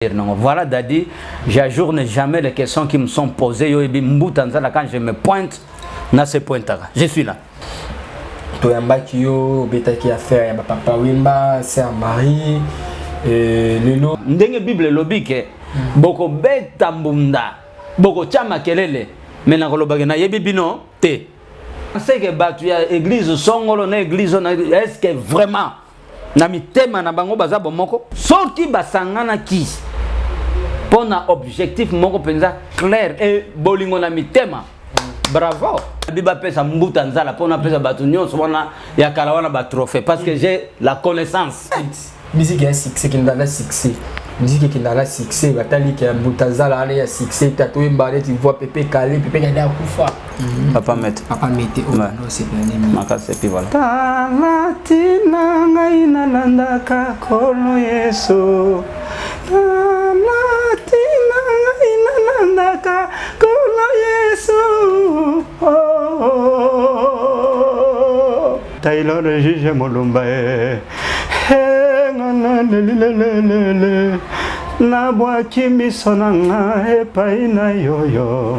Voilà, Dadi, j'ajourne jamais les questions qui me sont posées. Quand je me pointe, dans ce point-là, je suis là. Toyambakio, Betaki affaire, Papa Wimba, Sœur Marie, Lelo. Ndenge Bible lobike, boko beta mbunda, boko chama kelele, mais na kolobage na yebibino te. C'est que batu ya église songolo na église est-ce que vraiment na mitema na bango baza bomoko soki basangana ki pona objectif moko penza clair et bolingo na mitema bravo biba pesa mbuta nzala pona pesa batu nyonso wana ya kalawana ba trophée parce que j'ai la connaissance musique est succès qui n'a pas succès musique qui n'a pas succès batali qui mbuta nzala ale ya succès tato mbale tu vois Pépé Calé Pépé Calé akufa papa mette oh non c'est bien aimé makase puis voilà talatina ngai nalandaka kono yesu talatina ngai nalandaka kono yesu Taylor juge molumba na bwaki miso na nga epai na yoyo.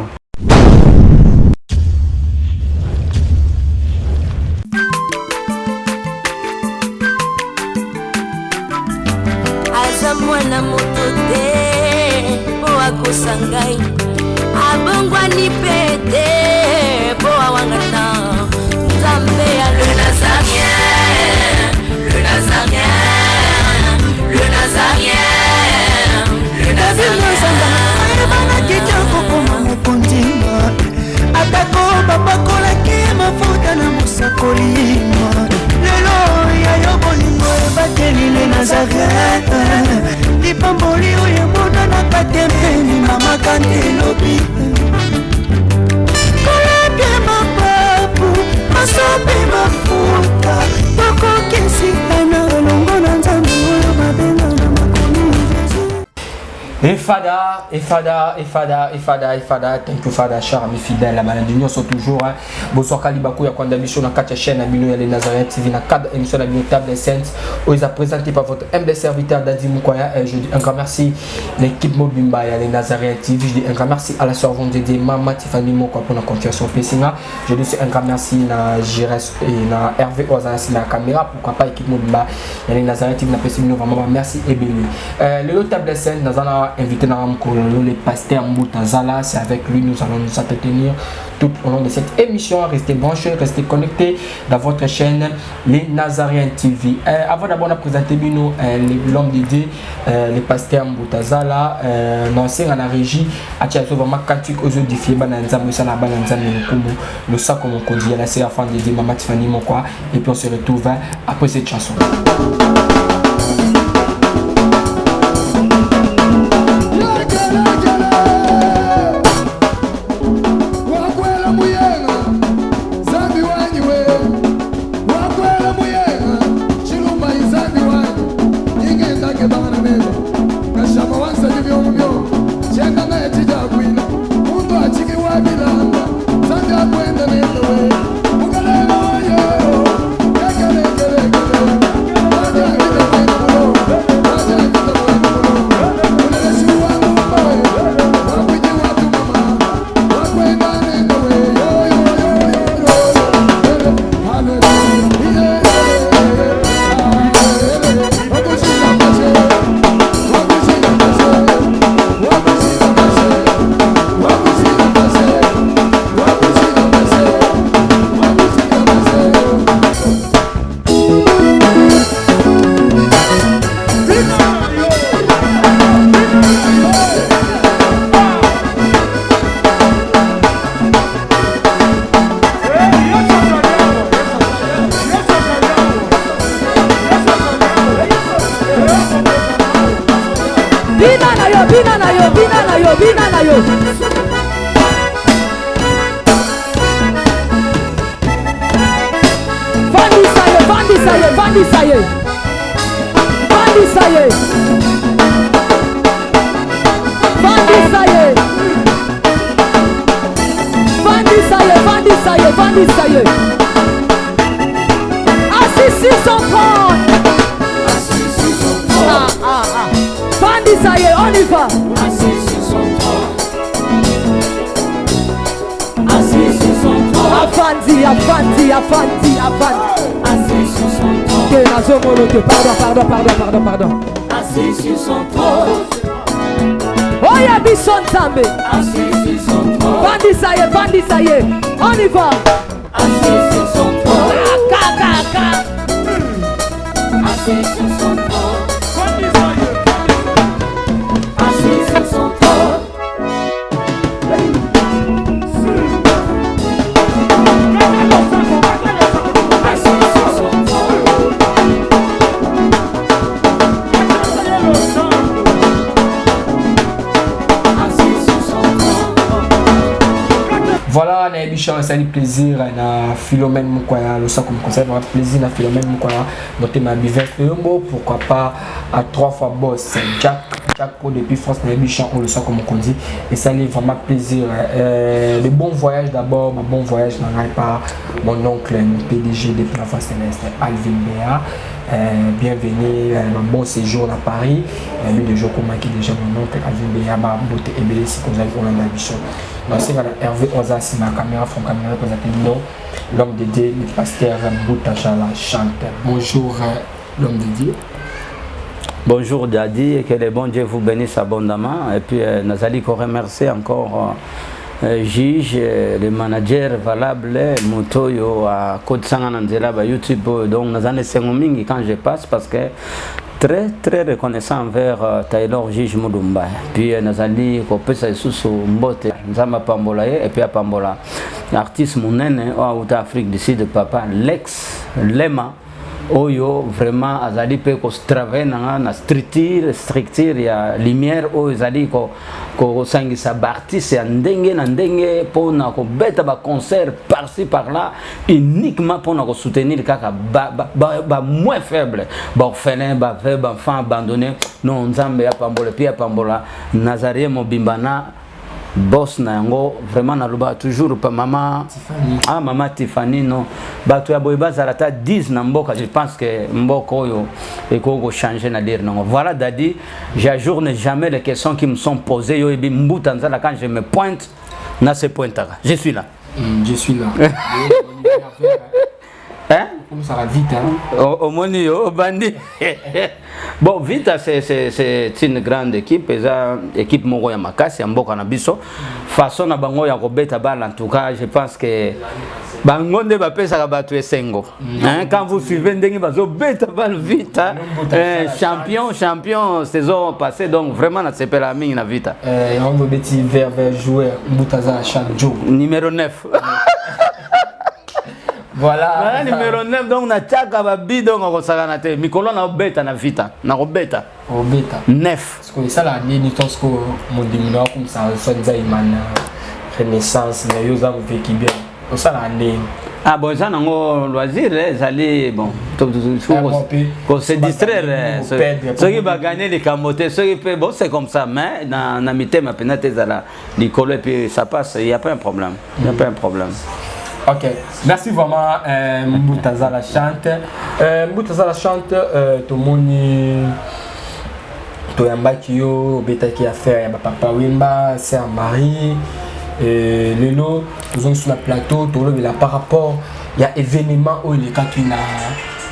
Aza mwana moto te po akosangai abongwani pete po awangana Nzambe ya le Nazarien, le Nazarien, le Nazarien, le Nazarien. Ebana kitoko koma mokondima atako bapakolaki mafuta na mosakolima lelo ya yo bolingo ebateli le Nazareth lipamboli oyo monana katempeni mama kantelobi kolapie mapapu masope mafuta tokokesikana longo na Nzambe oyo babenga na makomi Efada, thank you Fada, cher ami fidèle, la maladie nous sont toujours. Bonsoir Kalibakou, ya kwanda mission na 4 chaîne Abino ya les Nazareth TV na 4 émission la Table des Saints. Où ils a présenté par votre humble serviteur Dadi Mukwaya. Je dis un grand merci l'équipe Mobimba ya les Nazareth TV. Je dis un grand merci à la sœur Vendédé Mama Tiffany Moko pour la confiance au Pessinga. Je dis un grand merci na Jires et na Hervé Ozansi la caméra. Pourquoi pas l'équipe Mobimba ya les Nazareth TV na Pessinga. Vraiment merci et béni. Le Table des Saints nous allons inviter le pasteur Mbouta Zala, c'est avec lui nous allons nous entretenir tout au long de cette émission. Restez branchés, restez connectés dans votre chaîne Les Nazariens TV. Avant d'abord de présenter l'homme de Dieu, le pasteur Mbouta Zala, l'ancien à la régie, à Tchazo vraiment cantique aux audifiés, Bananzam, le Sana Bananzam, le sac comme on conduit à la série de Dieu, Maman Tiffany Mokwa, et puis on se retrouve après cette chanson. Assis 630. Bandit, ça y est, on y va. Assis sur son trône. Assis sur son trône. Afandi. Assis sur son trône. Que la zone pardon. Assis sur son trône. Oh y'a Bisson Tambe. Assis sur son trône. Bandit, ça y est, on y va. Assis sur son trône. Assis sur son trône. Assis sur son trône. Voilà, na émission ça plaisir na Philomène Mukwaya, le sac comme conseil vraiment plaisir na Philomène Mukwaya, noter ma bivette le mot pourquoi pas à 3 fois boss Jack depuis France na émission on le sac comme on dit et ça est vraiment plaisir de bon voyage d'abord, bon voyage na par mon oncle PDG depuis la France céleste Alvin Béa. Bienvenue, un bon séjour à Paris. Lui, de jours comme déjà mon oncle Alvin Béa, ma beauté et belle si vous avez on a l'ambition. C'est Hervé Ozasi, ma caméra, from caméra, l'homme de Dieu, le pasteur Mbutajala chante. Bonjour, l'homme de Dieu. Bonjour Daddy, et que le bon Dieu vous bénisse abondamment. Et puis, nous allons remercier encore juge, le manager valable, Motoyo à Côte Sanganandela, YouTube. Donc, nous allons essayer quand je passe parce que très reconnaissant envers Taylor Juge Mudumba. Puis nous allons couper sous Mbote, Nzamba Pambola et puis à Pambola. L'artiste Mounene au Afrique du Sud, papa Lex Lema. Oyo vraiment azali pe ko travailler na structure ya lumière oyo azali ko sangisa artiste ya ndenge na ndenge pona ko beta ba concert par-ci par-là uniquement pona ko soutenir kaka ba moins faible ba orphelin ba veuve ba enfant abandonné non nzambe ya pambola pia pambola Nazarie Mobimbana boss na yango vraiment na luba toujours pa maman Tiffany. Maman Tiffany non bato ya boyeba zarata 10 na mboka je pense que mboko oyo eko changer na dire non voilà Daddy j'ajourne jamais les questions qui me sont posées yo ebi mbuta nzala quand je me pointe na ce pointaka je suis là hein comme ça va vite hein au moni au bandi bon Vita c'est une grande équipe équipe moko ya makasi ya mboka na biso façon na bango ya kobeta bala en tout cas je pense que bango nde bapesa bato esengo hein quand vous suivez ndenge bazo beta bal Vita champion saison passée donc vraiment na sepela mingi na Vita on veut beti vers joueur Mbutaza chaque jour numéro 9 voilà numéro 9 donc na tchaka ba bidon ko sakana te mikolo na beta na Vita na beta 9 parce que ça la ni tosco modimino comme ça sonza imana renaissance mais yo za veki bien ça la ni bon ça nango loisir ezali bon ko se distraire ceux qui va gagner les camotés ceux qui peut bon c'est comme ça mais na mitema penate ezala likolo et puis ça passe il y a pas un problème Ok, merci vraiment Mbutazala chante. Mbutazala chante, tout le monde Toyambakio, Betaki affaire, Papa Wimba, Sœur Marie, Lelo, nous sommes sur le plateau, tout le monde par rapport, il y a événement où il est quand il a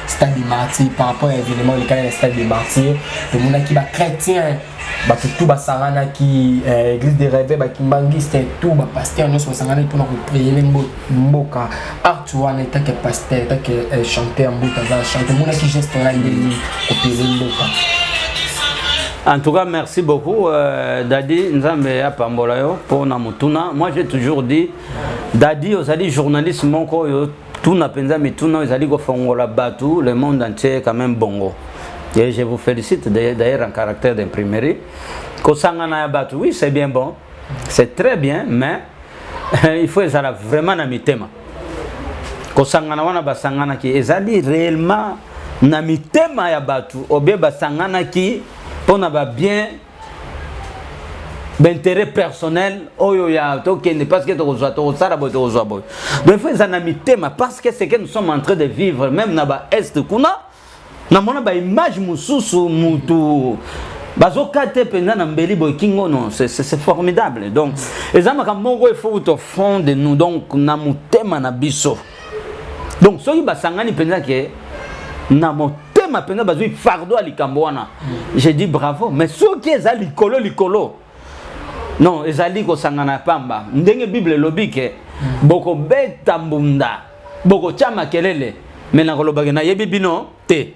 stade des martyrs, par rapport à l'événement où il y a stade des martyrs, tout le monde qui va chrétien. Tout basangana qui église des rêves qui mangiste tout pasteur nous basangana pour nous prier mboka Arthur en tant que pasteur tant que chanteur Mbutaza chanteur mon qui geste là il copier mboka. En tout cas merci beaucoup Daddy nzambe ya pambola yo pour na mutuna moi j'ai toujours dit Daddy osali journaliste moko yo tout na penza mituna osali ko fongola batu le monde entier quand même bongo. Et je vous félicite d'ailleurs en caractère d'imprimerie. Kosangana Yabatu, oui, c'est bien bon, c'est très bien, mais il faut vraiment na mitema. Kosangana wana basangana ki ezali réellement na mitema Yabatu, obé basangana ki pona ba bien d'intérêt personnel oyo ya tokende parce que to sara boy to zo boy. Donc il faut ezana mitema parce que c'est que nous sommes en train de vivre même na ba est kuna na mona ba image mususu mutu bazokate penza na mbeli boy kingo non c'est formidable donc ezama ka moko il faut au fond de nous donc na mutema na biso donc soki basangani penza ke na mutema penza bazui fardo alikambo wana j'ai dit bravo mais soki eza likolo non ezali ko sangana pamba ndenge bible lobi ke boko beta mbunda boko chama kelele mais na kolobage na yebi bino te.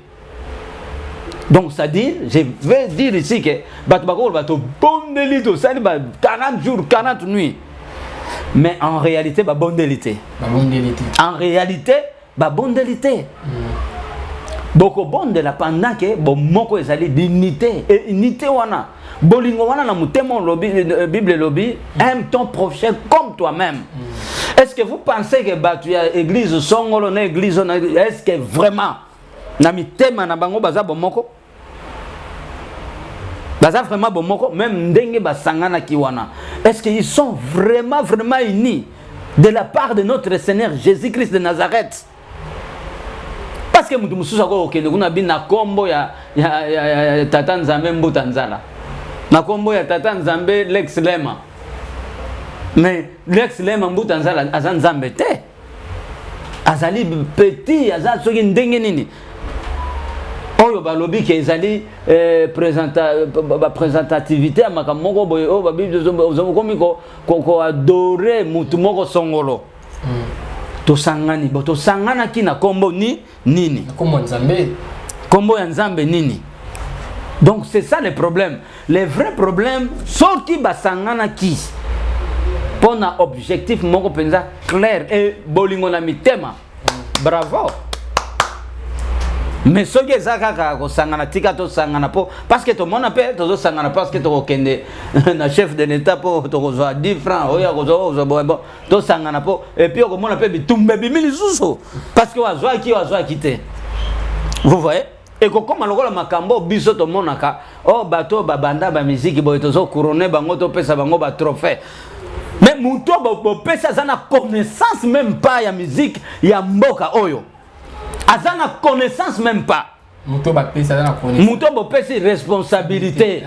Donc ça dit, je vais dire ici que bato bondelito, ça dit 40 jours, 40 nuits. Mais en réalité, bondelité. En réalité, bondelité. Boko bonde la pendant que bon moko ezali dignité et unité wana. Bolingo wana na mutemo lobby Bible lobby, aime ton prochain comme toi-même. Est-ce que vous pensez que batu ya église songolo na église est-ce que vraiment na mitema na bango baza bomoko baza vraiment bomoko même ndenge basangana kiwana est-ce qu'ils sont vraiment unis de la part de notre Seigneur Jésus-Christ de Nazareth? Parce que mutu mususa ko okende kuna bina kombo ya tata nzambe mbuta nzala na kombo ya tata nzambe Lex Lema mais Lex Lema mbuta nzala azan nzambe te azali petit azan soki ndenge nini oyo balobi ke ezali présentativité amaka moko boye o babible ozokomi ko adorer mutu moko songolo tosangani tosangana kina kombo nini kombo ya nzambe nini. Donc c'est ça le problème. Le vrai problème soki basangana ki pona objectif moko penza clair et bolingo na mitema bravo. Mais ce qui est ça, parce que tout le monde a payé, tout le monde parce que tout le chef de l'État pour 10 francs, et puis on a payé tout le monde parce que on a quitté. Vous voyez? Et comme on a makambo biso to monaka, oh bateau babanda ba musique boy tozo couronné bango to pesa bango ba trophée. Mais muto bo pesa zana connaissance même pas ya musique ya mboka oyo. Azana connaissance même pas. Muto ba pesa zana connaissance. Muto bo pesa responsabilité.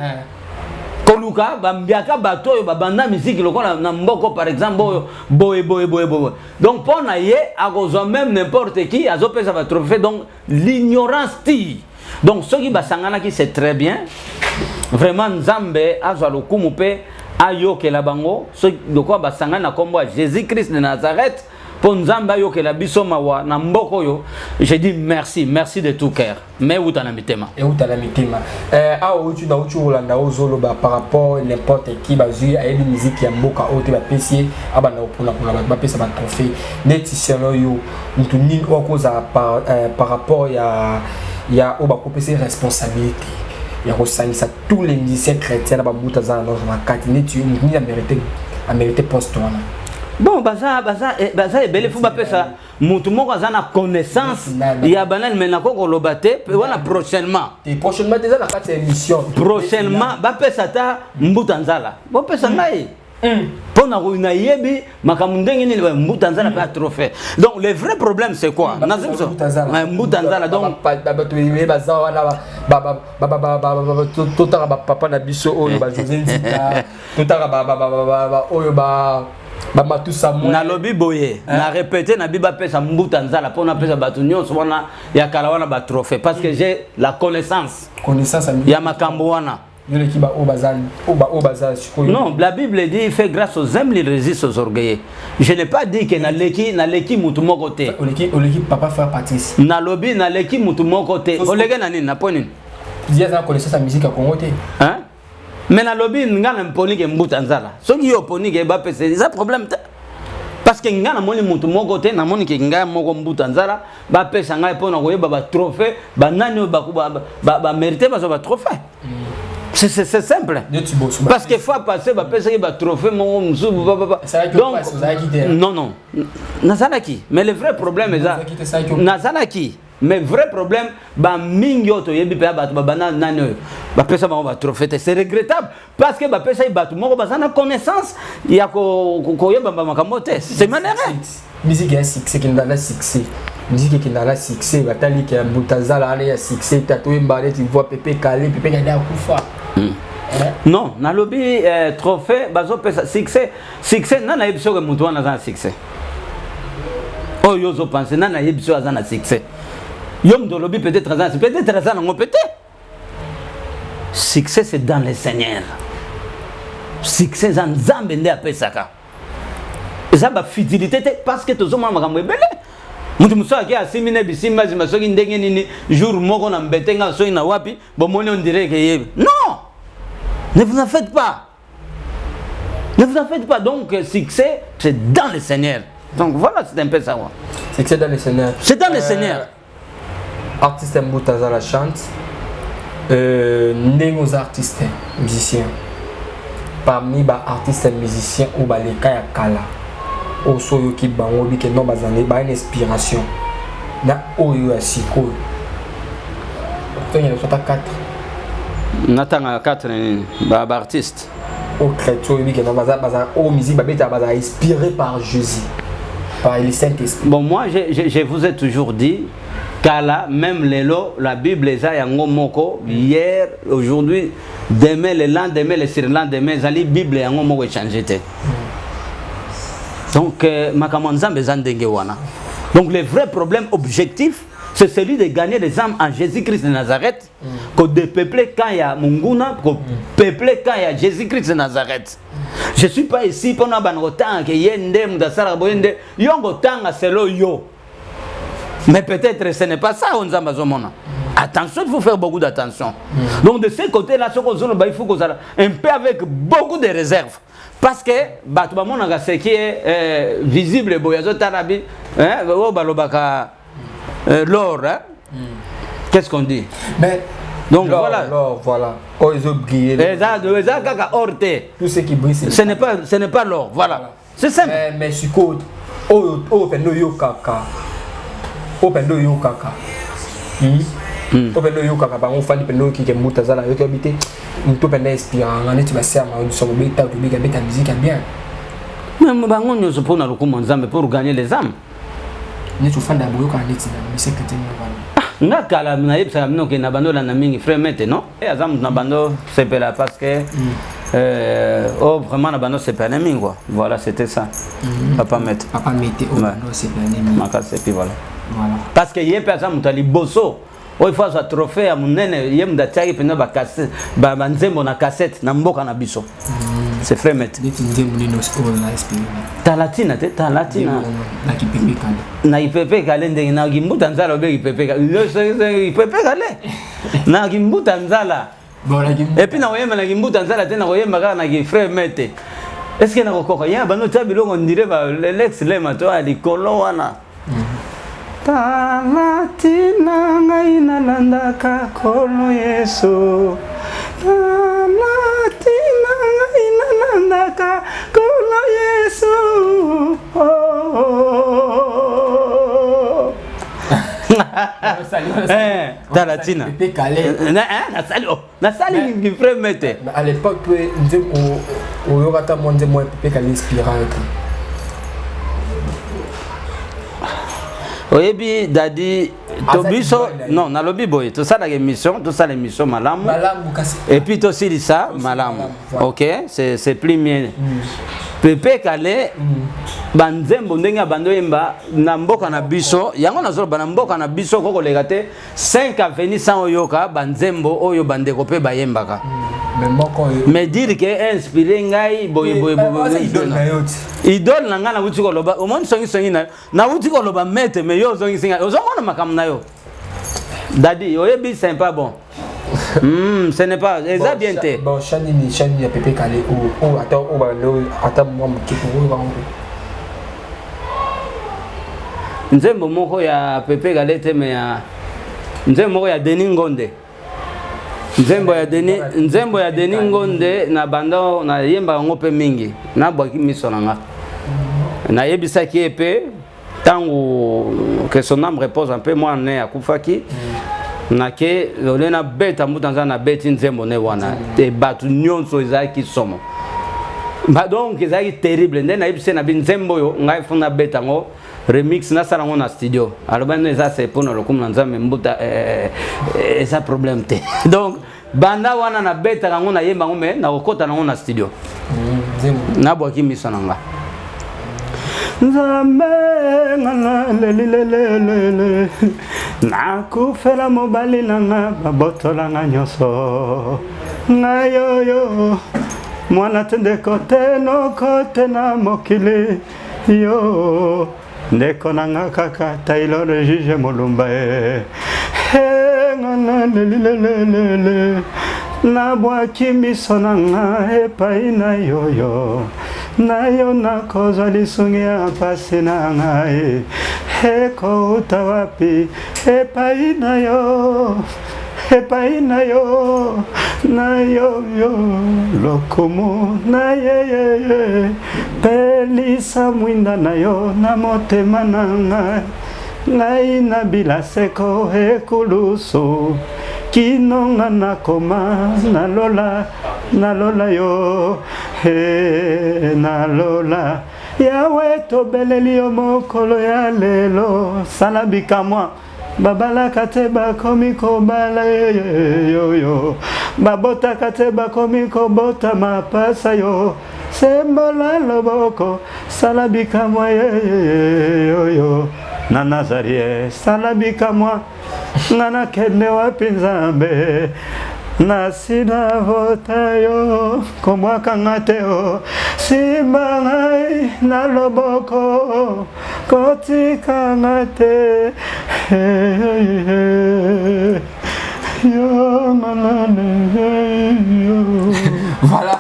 Koluka bambiaka bato oyo babanda musique lokola na mboko par exemple boy. Donc pour na ye akozo même n'importe qui azo pesa ba trophée donc l'ignorance ti. Donc ce qui basangana qui c'est très bien. Vraiment Nzambe azo lokumu pe ayo ke la bango ce de quoi basangana kombo Jésus-Christ de Nazareth pour Nzambe ayo ke la biso mawa na mboko yo. Je dis merci de tout cœur. Mais où t'as la mitema? Et où t'as la mitema? Où tu n'as pas Rolanda Ozolo par rapport à n'importe qui basé à une musique qui a mboka ote ba PC abana opona ba pesa ba trophée netisiano yo mutuni okoza par rapport ya oba ko PC responsabilité. Il y a tous les musiciens chrétiens là-bas dans la carte netu ni a mérité poste wana. Bon baza et belle faut pas ça mutu moko azana connaissance ya banal mais nako ko lobate wana prochainement déjà la carte émission prochainement ba pesa ta mbuta nzala bo pesa ngai pona ko na yebi makamundenge ni mbuta nzala pas trophée. Donc le vrai problème c'est quoi nazimso mbuta nzala donc totara papa na biso oyo ba José Nzita totara oyo ba na lobby boye na répéter na biba pesa mbuta nzala pona pesa batu nyonso wana ya kala wana ba trophée parce que j'ai la connaissance ya makambo wana. Non, la Bible dit il fait grâce aux humbles, il résiste aux orgueilleux. Je n'ai pas dit que na leki mutu moko te. Oleki papa frère Patrice. Na lobby na leki mutu moko te. Olege na nini na poni? Dia za connaissance la musique à Congo te. Hein? Mais na lobby ngana mponi ke mbuta nzala. Soki yo poni ke ba pese, c'est un problème te. Parce que ngana moni mutu moko te na moni ke ngaya moko mbuta nzala ba pesa ngai pona koyeba ba trophée, ba nani ba mériter ba trophée. C'est simple. Parce qu'il faut passer par le trophée. Non. Nazalaki. Mais le vrai problème est ça. Nazalaki. Mais le vrai problème, c'est regrettable. Parce que la connaissance, il y a c'est malheureux. Musique est un succès qui n'a succès. Musique qui n'a succès. Batali qui a Boutazala, il y a succès. Tu vois Pépé Calé, Pépé Calé à Koufa. Non, na lobby trophée bazo pesa succès nana yebso que mutu wana za succès. Oh yo zo penser nana yebso za na succès. Yom de lobby peut-être ça non peut-être. Succès c'est dans le Seigneur. Succès en Nzambe nde apesaka. Ça ba fidélité parce que tozo mama makambo ebele. Mutu muso aki asimine bisimba zimasoki ndenge nini jour moko na mbetenga so ina wapi bomoni on dirait que yebe. Non! Ne vous en faites pas. Ne vous en faites pas. Donc, succès, c'est dans le Seigneur. Donc, voilà, c'est un peu ça. Succès dans le Seigneur. C'est dans le Seigneur. Artiste Mboutaza la chante. Nos artistes musiciens. Parmi les artistes musiciens, ou les Kaya Kala. Ou Soyo qui bango, qui non bazane, ba une inspiration. Na Oyo Asiko. Il y a 4. Nathan 4 artistes. Au chrétien, au musique, inspiré par Jésus, par le Saint-Esprit. Bon, moi, je vous ai toujours dit, Kala, même l'élo, la Bible est à Moko, hier, aujourd'hui, demain, le lendemain, le surlendemain, la Bible est à Moko changé. Donc, Makamanzam besoin d'Engewana. Donc, le vrai problème objectif, c'est celui de gagner des âmes en Jésus-Christ de Nazareth, que de peupler quand il y a Munguna, que peupler quand il y a Jésus-Christ de Nazareth. Je ne suis pas ici pour nous avoir autant que Yende, Moudassara, Boyende, Yongo Tanga, c'est le yo. Mais peut-être ce n'est pas ça, on a besoin. Attention, il faut faire beaucoup d'attention. Donc de ce côté-là, il faut qu'on un peu avec beaucoup de réserves. Parce que, ce qui est visible, l'or, hein? Qu'est-ce qu'on dit? Mais donc l'or, voilà. L'or, voilà. Oh, ils ont brillé. Tout ce qui brille, ce n'est pas l'or, voilà. C'est simple. Mais sur côté, pendo yo kaka. Pendo yo kaka. Pendo yo kaka. Par contre, pendo qui est moutazala, yo qui habite. Tout pendo inspirant. On est tu vas servir, on se met ta musique bien. Mais bango nous se prend à l'occasion pour gagner les âmes. Ni tu fan d'abord quand neti na mise que tenu na kala na yebsa mino ke na bando la na mingi frère mete non et azam na bando c'est pela parce que oh vraiment na bando c'est pas na mingi quoi voilà c'était ça papa mete oh bando c'est pas na mingi maka c'est puis voilà parce que yé personne mutali bosso oh il faut ça trophée à munene yé mdataki pena ba cassette ba nzembo na cassette na mboka na biso c'est frère mete talatina te talatina na ipepe kale ndenge na kimbuta nzala obe ipepe kale ipepe kale na kimbuta nzala et puis na oyema na kimbuta nzala te na oyema kaka na ki frère mete est-ce que na kokoka ya bano ta bilongo on dirait ba l'ex lema to ali kolo wana talatina ngai na landaka kolo Yesu talatina ngai na landaka kolo Yesu talatina na sali qui frère mete à l'époque au yorata monde moi pepe kale inspirant. Oyebi dadi tobiso non na lobi boy tout ça l'émission malamu et puis to sili ça malamu OK c'est plus mieux pepe kale banzembo ndenge bando yemba na mboka na biso yango nazolo bana mboka na biso koko legate 5 avenue sans oyoka banzembo oyo bandeko pe bayembaka mais dire que inspiré ngai boy idole na ngana wuti ko loba o mon songi na wuti ko loba mete mais yo zongi singa o zongo na makam na yo dadi oyebi sympa bon ce n'est pas exact bien te bon chani ya pepe kale ou attends moi qui pour nzembo moko ya pepe kale te mais ya nzembo moko ya Denis Ngonde nzembo ya Denis Ngonde na bando na yemba ngope mingi na bwaki miso nanga na yebisa ki epe tango que son âme repose un peu moi ne akufaki na ke olena beta mutanza na beti nzembo ne wana te batu nyonso ezaki somo ba donc ezaki terrible nde na yebisa na binzembo yo ngai funa beta ngo remix na sala ngo na studio alors ben ça c'est pour le comme nzambe mbuta ça problème te donc banda wana na beta kango na yemba ngome na kokota nango na studio na bwaki miso nanga Nzambe ngana lelelelele nakufela mobali nanga babotola nga nyonso ngayoyo mwana tende kote no kote na mokili yo ndeko nanga kaka Taylor juge molumba ngana lelelelele na bwaki miso nanga epai na yoyo na yo na kozwa lisungi ya pasi na ngai ekouta wapi epai na yo na yo lokumu na ye pelisa mwinda na yo na motema na ngai na bilaseko ekulusu kinonga nakoma nalola yo nalola yawe tobeleli yo mokolo ya lelo sala bikamwa babalaka te bakomi kobala yoyo babotaka te bakomi kobota mapasa yo sembola loboko sala bikamwa yoyo na Nazarie sala bikamwa ngana kende wapi Nzambe nasina vota yo komwaka ngate o simba ngai na loboko kotika ngate yo manane yo voilà.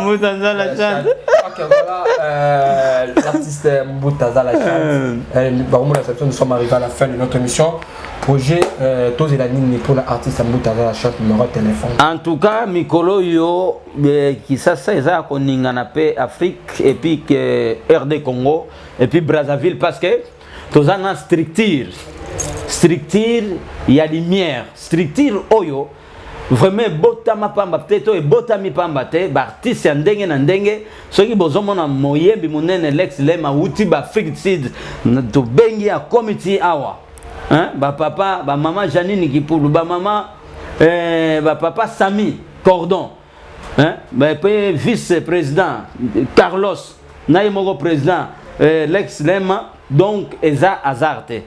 Mbutanzala chante. Ok, voilà, l'artiste Mbutanzala chante. Nous sommes arrivés à la fin de notre émission. Projet Toz et la Nini pour l'artiste Mbutanzala chante, numéro de téléphone. En tout cas, Mikolo yo qui ça eza koninga na pe Afrique et puis RD Congo et puis Brazzaville parce que tozana structure ya lumière structure oyo vraiment botama pamba peut-être botami pamba te ba artiste ya ndenge na ndenge soki bozomona moyembi munene Lex Lema uti ba Afrique Sud to bengi ya committee awa hein ba papa ba maman Janine Kipulu ba maman ba papa Sami Cordon hein ba vice-président Carlos naimoko président Lex Lema donc eza azarte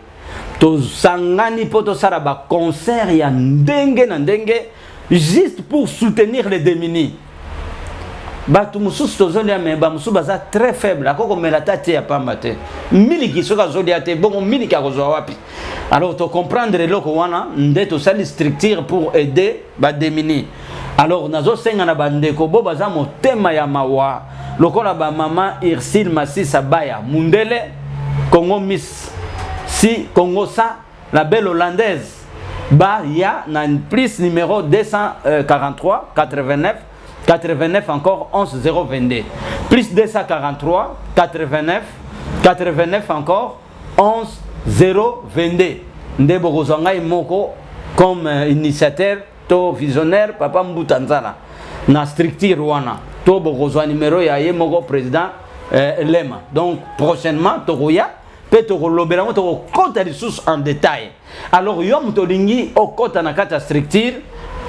to sangani poto sara ba concert ya ndenge na ndenge juste pour soutenir les démunis. Batu mususu tozolia me ba mususu baza très faible akoko melata te ya pamba te miliki soka zolia te bongo miliki akozwa wapi. Alors to comprendre loko wana ndeto sali structure pour aider ba démunis. Alors nazo senga na bandeko bo baza motema ya mawa lokola ba mama Ursule Masisa Baya Mundele Congo Miss si Congo ça la belle hollandaise bah il y a un plus numéro 243 89 encore 11 022 plus 243 89 encore 11 022 ndebo kozanga imoko comme initiateur to visionnaire papa Mbutanzala na structure wana to bokozwa numéro ya yemoko président Lema donc prochainement tokoya peut-être lobela moto compte les sources en détail. Alors yom tolingi au compte na kata structure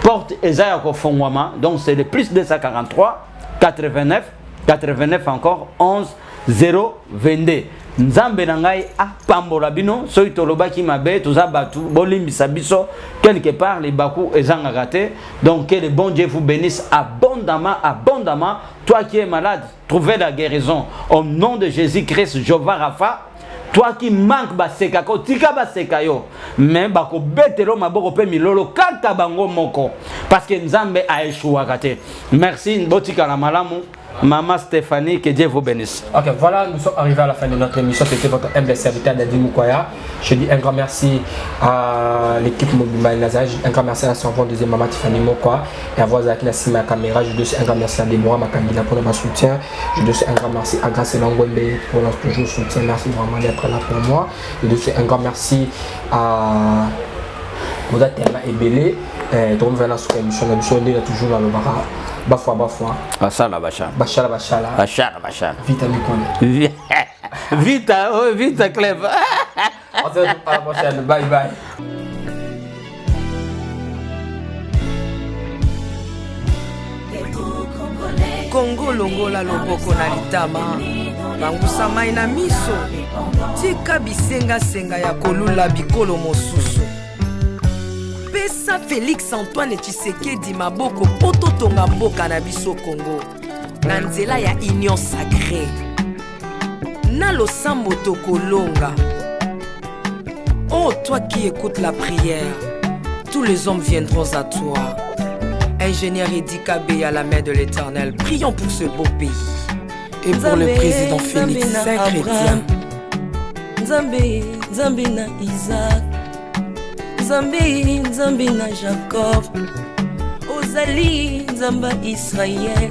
porte ezaya ko fongwama donc c'est le plus 243 89 encore 11 022. Nzambe na ngai apambola bino soki tolobaki mabe toza batu bolimbisa biso quelque part les baku ezanga raté donc que le bon Dieu vous bénisse abondamment. Toi qui es malade, trouvez la guérison au nom de Jésus-Christ Jéhovah Rapha. Toi qui manque baseka ko tika baseka yo mais bako betelo maboko pe milolo kaka bango moko parce que Nzambe a échoué raté. Merci botika la malamu. Maman Stéphanie, que Dieu vous bénisse. Ok, voilà, nous sommes arrivés à la fin de notre émission. C'était votre humble serviteur Dadi Mukwaya. Je dis un grand merci à l'équipe Mobile Nazaré. Un grand merci à la servante deuxième maman Tiffany Mokwa et à voix qui n'a ma caméra. Je dis un grand merci à Déborah Makangila pour notre soutien. Je dis un grand merci à Grace Langwembe pour notre toujours soutien. Merci vraiment d'être là pour moi. Je dis un grand merci à Moda Tema Ebele. Donc, nous venons sur l'émission. Nous sommes toujours dans le bar. Bafwa. Bashala. Vita Mikone. Vita, clever. On se retrouve à la prochaine. Bye bye. Congo longola loboko na litama bangusa mai na miso tika bisenga ya kolula bikolo mosusu pesa Félix Antoine Tshisekedi maboko poto tonga mboka na biso Congo na nzela ya union sacrée na losambo tokolonga. Oh toi qui écoutes la prière, tous les hommes viendront à toi. Ingénieur Edi Kabé à la main de l'Éternel, prions pour ce beau pays et pour le président Félix Saint-Chrétien. Nzambe na Isaac, Nzambe na Jacob, Ozali Nzamba Israël,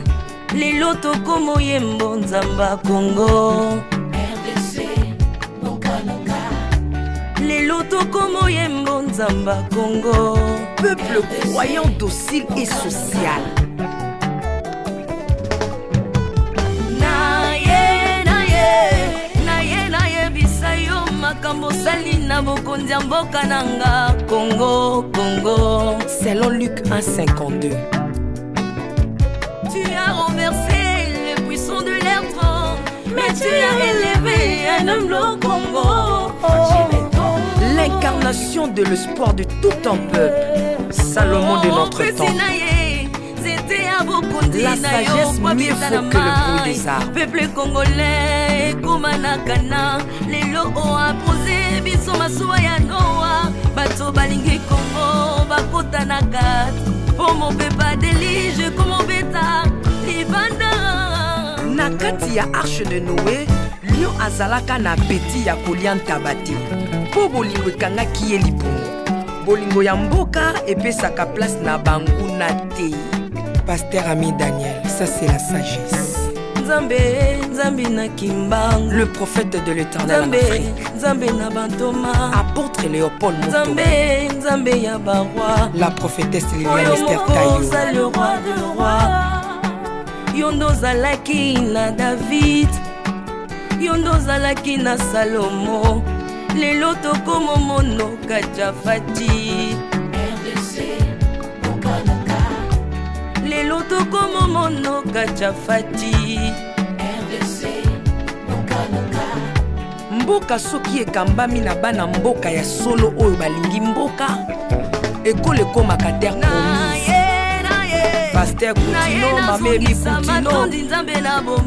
lelo tokomo yembo Nzamba Congo. RDC, Bokananga, lelo tokomo yembo Nzamba Congo. Peuple croyant docile et social. Naye bisayo makambo sali na bokonzi ya mboka nanga Congo. Selon Luc 1,52. Tu as renversé le puissant de leur trône, mais tu as élevé un homme au Congo. L'incarnation de l'espoir de tout un peuple. Salomon de notre temps. La sagesse mieux faut que le bruit des arbres. Peuple congolais, Kumanakana, les lots ont imposé, biso masuwa ya Noa, bato balingi Congo, bakota na kat, pour mon peuple délige, comme mon bêta, libanda. Na kati ya arche de Noé, lion azalaka na peti ya kolia ntabati. Po bolingo ekangaki ye lipungu. Bolingo ya mboka epesaka place na banguna te. Pasteur Ami Daniel, ça c'est la sagesse. Nzambe na Kimbang, le prophète de l'Éternel en Afrique. Nzambe na Bantoma, apôtre Léopold Moto. Nzambe ya Barwa, la prophétesse Liliane Esther Tayo. Le roi de roi. Yondo zalaki na David, Yondo zalaki na Salomo, lelo tokomo mono Kajafati. RDC, Bokananga, lelo tokomo mono Kajafati. RDC, Bokananga. Mboka soki ekambami na bana mboka ya solo oyo balingi mboka ekole ekomaka terre promise. Pasteur Koutino, Mamébi Koutino,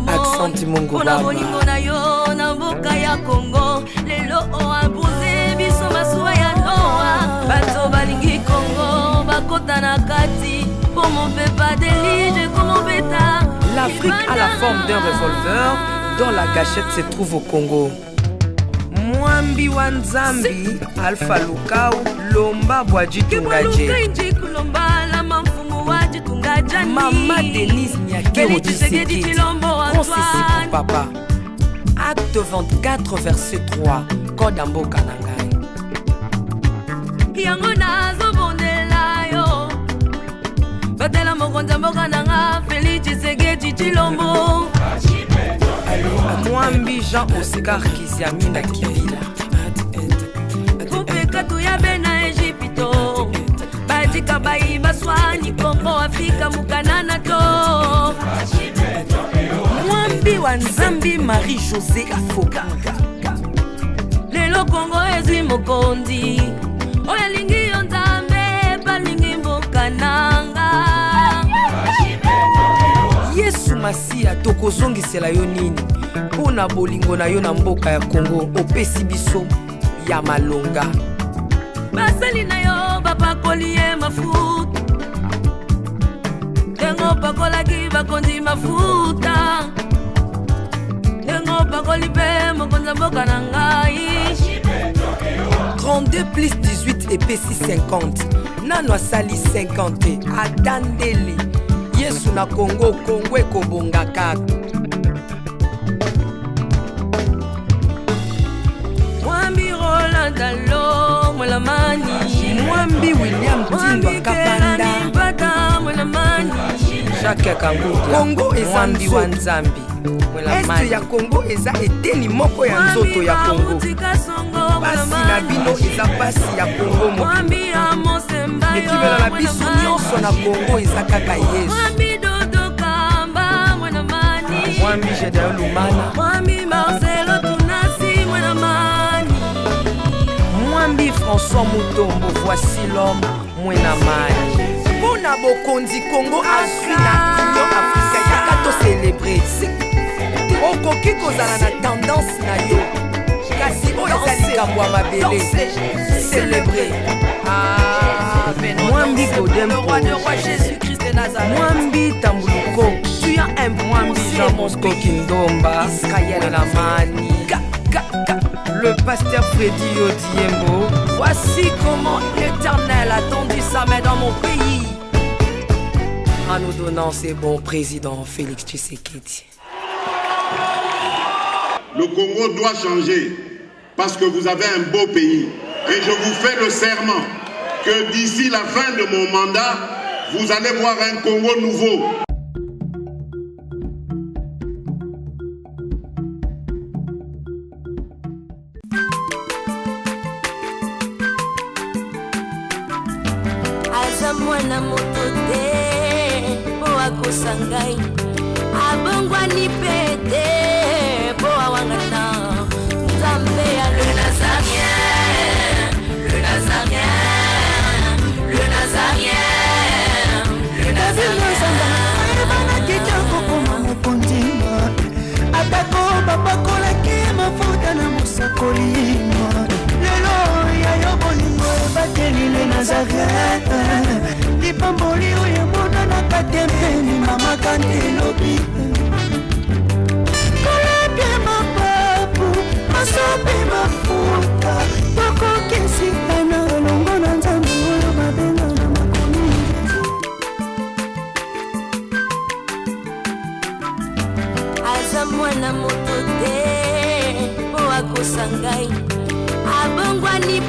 Accent Mungu Baba. Bolingo na yo na mboka ya Congo, lelo o imposé biso masuwa ya Noa, bato balingi Congo bakota na kati, pour mon peuple délige comme mon bêta. L'Afrique a la forme d'un revolver dont la gâchette se trouve au Congo. Mwambi wa Nzambi, Alpha Lukau, Lomba Bwaji Tungaje. Maman Denise Nyakero Tshisekedi, Konsisi pour papa. Acte 24, verset 3. Kodambo Kanangai. Yango nazo bondela yo, batela mokonza mboka nanga Félix Tshisekedi Tshilombo. Mwambi Jean Oscar Kiziamina Kibila. Kupeka tuyabe na Egypto, bajika bayi baswani Kongo Afrika mukanana to. Mwambi wa Nzambi Marie-José Afoka. Lelo Kongo ezwi mokonzi, oya lingi yo Nzambe balingi mboka nanga. Yesu Masia tokozongisela yo nini mpona bolingo na yo na mboka ya Congo opesi biso ya malonga. Basali na yo bapakoli ye mafuta, ndengo pakolaki bakonzi mafuta, ndengo pakoli mpe mokonza mboka na ngai. 32 plus 18 epesi 50 nano asali 50 atandeli Yesu na Congo, Congo ekobonga kaka. Mwambi Roland Dalo mwelamani, Mwambi William Tindwa Kapanda, Jacques Kanguta. Congo eza Mwambi wa Nzambi. Este ya Congo eza eteni moko ya nzoto ya Congo. Basi na bino eza pasi ya Congo moko. Ekimela na biso nyonso na Congo eza kaka Yesu. François Moutombo, voici l'homme Mwena Mani. Pona Bokondi Congo Afrina Union Africaine yaka to célébrer. Okoki kozala na tendance na yo. Kasi oyo ezali likambo ya mabele. Célébrer. Ah, Mwambi Godempo, roi de roi Jésus-Christ de Nazareth. Mwambi Tambuluko, tu as un Mwambi Jean Bosco Kindomba, Israël Lamani. Le pasteur Freddy Odiembo. Voici comment l'Éternel a tendu sa main dans mon pays en nous donnant ses bons présidents Félix Tshisekedi. Le Congo doit changer parce que vous avez un beau pays. Et je vous fais le serment que d'ici la fin de mon mandat, vous allez voir un Congo nouveau. Mwana moto te po akosangai abongwani pete po awangata Nzambe ya le Nazarien, le Nazarien, le Nazarien, le Nazarien. Banakitako koma mokondima atako bapakolaki mafuta na mosakolima lelo ya yo bolingo bateli le Nazarien. Lipamboli oyo monanaka tempeni mama kandelobi kolapie mapapu masopi mafuta tokokisikana longo na Nzambe oyo babenga na makomi. Aza mwana moto te po akosangai abongwani